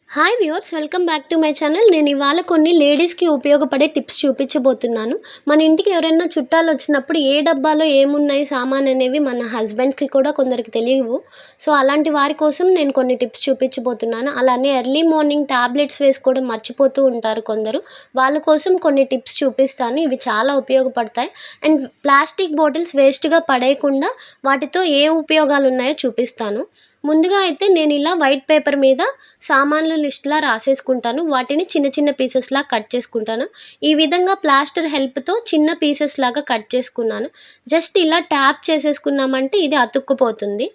Hi viewers, welcome back to my channel. నేను ఇవాళ కొన్ని లేడీస్కి ఉపయోగపడే టిప్స్ చూపించబోతున్నాను. మన ఇంటికి ఎవరైనా చుట్టాలు వచ్చినప్పుడు ఏ డబ్బాలో ఏమున్నాయి సామాన్ అనేవి మన హస్బెండ్స్కి కూడా కొందరికి తెలియవు. సో అలాంటి వారి కోసం నేను కొన్ని టిప్స్ చూపించబోతున్నాను. అలానే ఎర్లీ మార్నింగ్ ట్యాబ్లెట్స్ వేసుకోవడం మర్చిపోతూ ఉంటారు కొందరు. వాళ్ళ కోసం కొన్ని టిప్స్ చూపిస్తాను. ఇవి చాలా ఉపయోగపడతాయి. అండ్ ప్లాస్టిక్ బాటిల్స్ వేస్ట్గా పడేయకుండా వాటితో ఏ ఉపయోగాలు ఉన్నాయో చూపిస్తాను. ముందుగా అయితే నేను ఇలా వైట్ పేపర్ మీద సామాన్లు లిస్ట్‌లా రాసేసుకుంటాను. వాటిని చిన్న చిన్న పీసెస్‌లా కట్ చేసుకుంటాను. ఈ విధంగా ప్లాస్టర్ హెల్ప్‌తో చిన్న పీసెస్‌లాగా కట్ చేసుకున్నాను. జస్ట్ ఇలా ట్యాప్ చేసేసుకున్నామంటే ఇది అతుక్కుపోతుంది.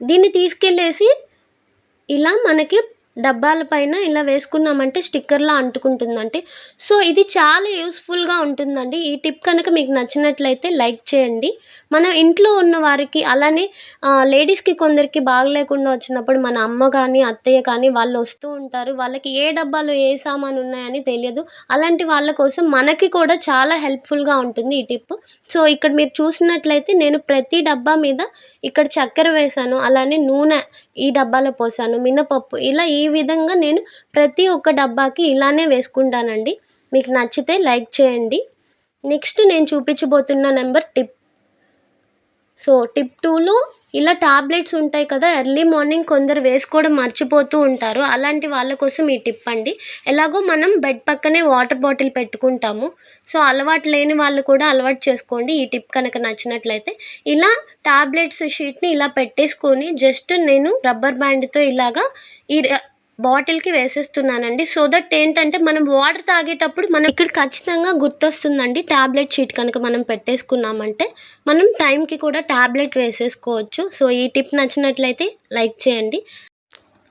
దీన్ని తీసుకెళ్ళేసి ఇలా మనకి డబ్బాల పైన ఇలా వేసుకున్నామంటే స్టిక్కర్‌లా అంటుకుంటుందండి. సో ఇది చాలా యూజ్‌ఫుల్‌గా ఉంటుందండి. ఈ టిప్ కనుక మీకు నచ్చినట్లయితే లైక్ చేయండి. మన ఇంట్లో ఉన్న వారికి అలానే లేడీస్‌కి కొందరికి బాగలేకుండా వచ్చినప్పుడు మన అమ్మ కానీ, అత్తయ్య కానీ వాళ్ళు వస్తూ ఉంటారు. వాళ్ళకి ఏ డబ్బాలో ఏ సామాను ఉన్నాయని తెలియదు. అలాంటి వాళ్ళ కోసం మనకి కూడా చాలా హెల్ప్‌ఫుల్‌గా ఉంటుంది ఈ టిప్. సో ఇక్కడ మీరు చూసినట్లయితే నేను ప్రతి డబ్బా మీద ఇక్కడ చక్కెర వేశాను. అలానే నూనె ఈ డబ్బాలో పోసాను. మినపప్పు ఇలా ఈ విధంగా నేను ప్రతి ఒక్క డబ్బాకి ఇలానే వేసుకుంటానండి. మీకు నచ్చితే లైక్ చేయండి. నెక్స్ట్ నేను చూపించబోతున్న నెంబర్ టిప్. సో టిప్ 2లో ఇలా టాబ్లెట్స్ ఉంటాయి కదా! ఎర్లీ మార్నింగ్ కొందరు వేసుకోవడం మర్చిపోతూ ఉంటారు. అలాంటి వాళ్ళ కోసం ఈ టిప్ అండి. ఎలాగో మనం బెడ్ పక్కనే వాటర్ బాటిల్ పెట్టుకుంటాము. సో అలవాటు లేని వాళ్ళు కూడా అలవాటు చేసుకోండి. ఈ టిప్ కనుక నచ్చినట్లయితే. ఇలా టాబ్లెట్స్ షీట్‌ని ఇలా పెట్టేసుకొని జస్ట్ నేను రబ్బర్ బ్యాండ్‌తో ఇలాగా ఈ బాటిల్‌కి వేసేస్తున్నానండి. సో దట్ ఏంటంటే మనం వాటర్ తాగేటప్పుడు మనం ఇక్కడ ఖచ్చితంగా గుర్తొస్తుందండి. టాబ్లెట్ షీట్ కనుక మనం పెట్టేసుకున్నామంటే మనం టైంకి కూడా టాబ్లెట్ వేసేసుకోవచ్చు. సో ఈ టిప్ నచ్చినట్లయితే లైక్ చేయండి.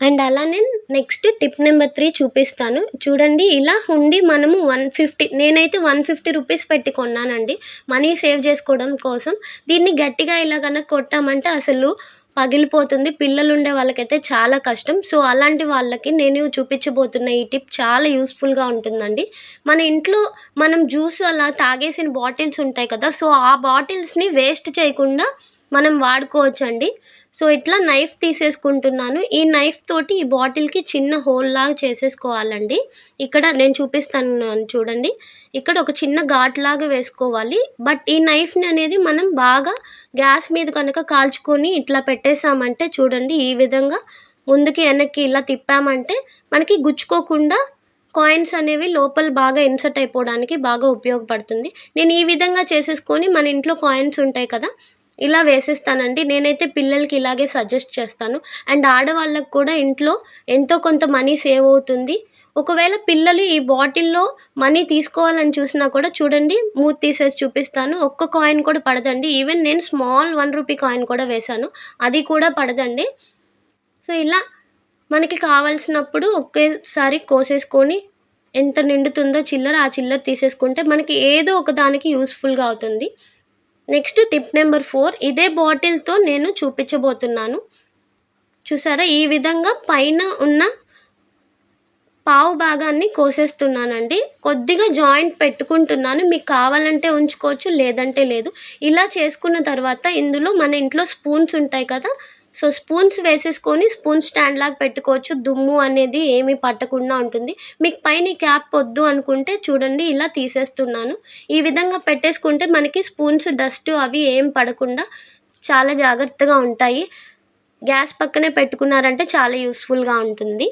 అండ్ అలానే నెక్స్ట్ టిప్ నెంబర్ 3 చూపిస్తాను. చూడండి ఇలా హుండీ మనము 150 నేనైతే 150 రూపీస్ పెట్టి కొన్నానండి. మనీ సేవ్ చేసుకోవడం కోసం. దీన్ని గట్టిగా ఇలా గనక కొట్టామంటే అసలు పగిలిపోతుంది. పిల్లలుండే వాళ్ళకైతే చాలా కష్టం. సో అలాంటి వాళ్ళకి నేను చూపించబోతున్న ఈ టిప్ చాలా యూజ్‌ఫుల్‌గా ఉంటుందండి. మన ఇంట్లో మనం జ్యూస్ అలా తాగేసిన బాటిల్స్ ఉంటాయి కదా! సో ఆ బాటిల్స్‌ని వేస్ట్ చేయకుండా మనం వాడుకోవచ్చండి. సో ఇట్లా నైఫ్ తీసేసుకుంటున్నాను. ఈ నైఫ్ తోటి ఈ బాటిల్‌కి చిన్న హోల్‌లాగా చేసేసుకోవాలండి. ఇక్కడ నేను చూపిస్తున్నాను చూడండి. ఇక్కడ ఒక చిన్న ఘాటులాగా వేసుకోవాలి. బట్ ఈ నైఫ్‌ని అనేది మనం బాగా గ్యాస్ మీద కనుక కాల్చుకొని ఇట్లా పెట్టేసామంటే చూడండి ఈ విధంగా ముందుకి, వెనక్కి ఇలా తిప్పామంటే మనకి గుచ్చుకోకుండా కాయిన్స్ అనేవి లోపల బాగా ఇన్సర్ట్ అయిపోవడానికి బాగా ఉపయోగపడుతుంది. నేను ఈ విధంగా చేసేసుకొని మన ఇంట్లో కాయిన్స్ ఉంటాయి కదా! ఇలా వేసేస్తానండి. నేనైతే పిల్లలకి ఇలాగే సజెస్ట్ చేస్తాను. అండ్ ఆడవాళ్ళకి కూడా ఇంట్లో ఎంతో కొంత మనీ సేవ్ అవుతుంది. ఒకవేళ పిల్లలు ఈ బాటిల్‌లో మనీ తీసుకోవాలని చూసినా కూడా చూడండి మూత తీసేసి చూపిస్తాను. ఒక్క కాయిన్ కూడా పడదండి. ఈవెన్ నేను స్మాల్ రూ. 1 కాయిన్ కూడా వేశాను. అది కూడా పడదండి. సో ఇలా మనకి కావాల్సినప్పుడు ఒకేసారి కోసేసుకొని ఎంత నిండుతుందో చిల్లర, ఆ చిల్లర తీసేసుకుంటే మనకి ఏదో ఒక దానికి యూజ్‌ఫుల్‌గా అవుతుంది. నెక్స్ట్ టిప్ నెంబర్ 4 ఇదే బాటిల్‌తో నేను చూపించబోతున్నాను. చూసారా? ఈ విధంగా పైన ఉన్న పావు భాగాన్ని కోసేస్తున్నానండి. కొద్దిగా జాయింట్ పెట్టుకుంటున్నాను. మీకు కావాలంటే ఉంచుకోవచ్చు, లేదంటే లేదు. ఇలా చేసుకున్న తర్వాత ఇందులో మన ఇంట్లో స్పూన్స్ ఉంటాయి కదా! సో స్పూన్స్ వేసేసుకొని స్పూన్ స్టాండ్‌లాగా పెట్టుకోవచ్చు. దుమ్ము అనేది ఏమీ పట్టకుండా ఉంటుంది. మీకు పైన ఈ క్యాప్ వద్దు అనుకుంటే చూడండి ఇలా తీసేస్తున్నాను. ఈ విధంగా పెట్టేసుకుంటే మనకి స్పూన్స్ డస్ట్ అవి ఏం పడకుండా చాలా జాగ్రత్తగా ఉంటాయి. గ్యాస్ పక్కనే పెట్టుకున్నారంటే చాలా యూజ్‌ఫుల్‌గా ఉంటుంది.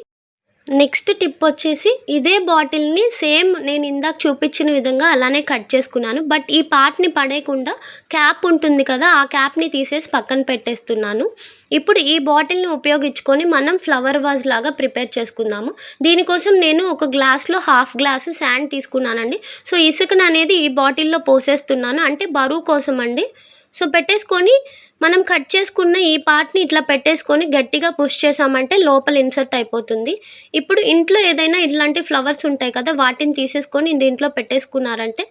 నెక్స్ట్ టిప్ వచ్చేసి ఇదే బాటిల్‌ని సేమ్ నేను ఇందాక చూపించిన విధంగా అలానే కట్ చేసుకున్నాను. బట్ ఈ పార్ట్‌ని పడేయకుండా క్యాప్ ఉంటుంది కదా! ఆ క్యాప్‌ని తీసేసి పక్కన పెట్టేస్తున్నాను. ఇప్పుడు ఈ బాటిల్‌ని ఉపయోగించుకొని మనం ఫ్లవర్ వాజ్ లాగా ప్రిపేర్ చేసుకుందాము. దీనికోసం నేను ఒక గ్లాస్‌లో హాఫ్ గ్లాసు శాండ్ తీసుకున్నానండి. సో ఇసుకననేది ఈ బాటిల్‌లో పోసేస్తున్నాను. అంటే బరువు కోసం అండి. సో పెట్టేసుకొని మనం కట్ చేసుకున్న ఈ పార్ట్‌ని ఇట్లా పెట్టేసుకొని గట్టిగా పుష్ చేశామంటే లోపల ఇన్సర్ట్ అయిపోతుంది. ఇప్పుడు ఇంట్లో ఏదైనా ఇట్లాంటి ఫ్లవర్స్ ఉంటాయి కదా! వాటిని తీసేసుకొని దీంట్లో పెట్టేసుకున్నారంటే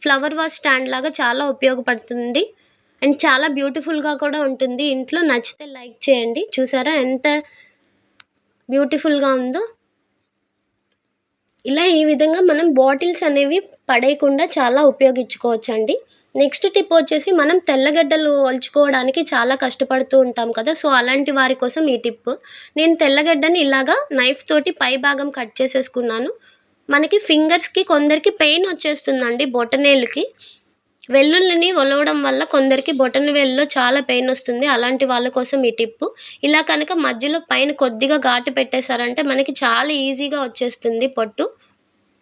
ఫ్లవర్ వాజ్ స్టాండ్ లాగా చాలా ఉపయోగపడుతుంది. అండ్ చాలా బ్యూటిఫుల్‌గా కూడా ఉంటుంది. ఇంట్లో నచ్చితే లైక్ చేయండి. చూసారా ఎంత బ్యూటిఫుల్‌గా ఉందో? ఇలా ఈ విధంగా మనం బాటిల్స్ అనేవి పడేయకుండా చాలా ఉపయోగించుకోవచ్చండి. నెక్స్ట్ టిప్ వచ్చేసి మనం తెల్లగడ్డలు ఒలుచుకోవడానికి చాలా కష్టపడుతూ ఉంటాం కదా! సో, అలాంటి వారి కోసం ఈ టిప్. నేను తెల్లగడ్డని ఇలాగా నైఫ్ తోటి పై భాగం కట్ చేసేసుకున్నాను. మనకి ఫింగర్స్‌కి కొందరికి పెయిన్ వచ్చేస్తుందండి బొటనవేలుకి. వెల్లుల్లిని ఒలవడం వల్ల కొందరికి బొటనవేలులో చాలా పెయిన్ వస్తుంది. అలాంటి వాళ్ళ కోసం ఈ టిప్పు. ఇలా కనుక మధ్యలో పైన కొద్దిగా ఘాటు పెట్టేసారంటే మనకి చాలా ఈజీగా వచ్చేస్తుంది పొట్టు.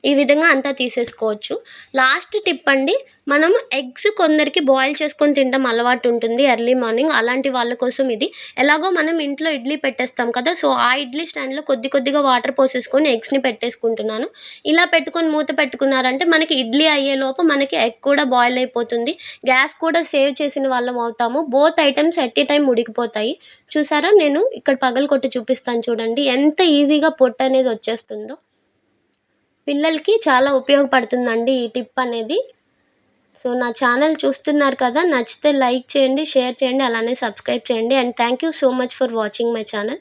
ఈ విధంగా అంతా తీసేసుకోవచ్చు. లాస్ట్ టిప్ అండి. మనం ఎగ్స్ కొందరికి బాయిల్ చేసుకొని తినడం అలవాటు ఉంటుంది ఎర్లీ మార్నింగ్. అలాంటి వాళ్ళ కోసం ఇది. ఎలాగో మనం ఇంట్లో ఇడ్లీ పెట్టేస్తాం కదా! సో, ఆ ఇడ్లీ స్టాండ్‌లో కొద్ది కొద్దిగా వాటర్ పోసేసుకొని ఎగ్స్‌ని పెట్టేసుకుంటున్నాను. ఇలా పెట్టుకొని మూత పెట్టుకున్నారంటే మనకి ఇడ్లీ అయ్యేలోపు మనకి ఎగ్ కూడా బాయిల్ అయిపోతుంది. గ్యాస్ కూడా సేవ్ చేసిన వాళ్ళం అవుతాము. Both items at a time ఉడికిపోతాయి. చూసారా? నేను ఇక్కడ పగలగొట్టి చూపిస్తాను చూడండి. ఎంత ఈజీగా పొట్టనేది వచ్చేస్తుందో. పిల్లలకి చాలా ఉపయోగపడుతుందండి ఈ టిప్ అనేది. సో, నా ఛానల్ చూస్తున్నారు కదా! నచ్చితే లైక్ చేయండి, షేర్ చేయండి, అలానే సబ్స్క్రైబ్ చేయండి. And thank you so much for watching my channel.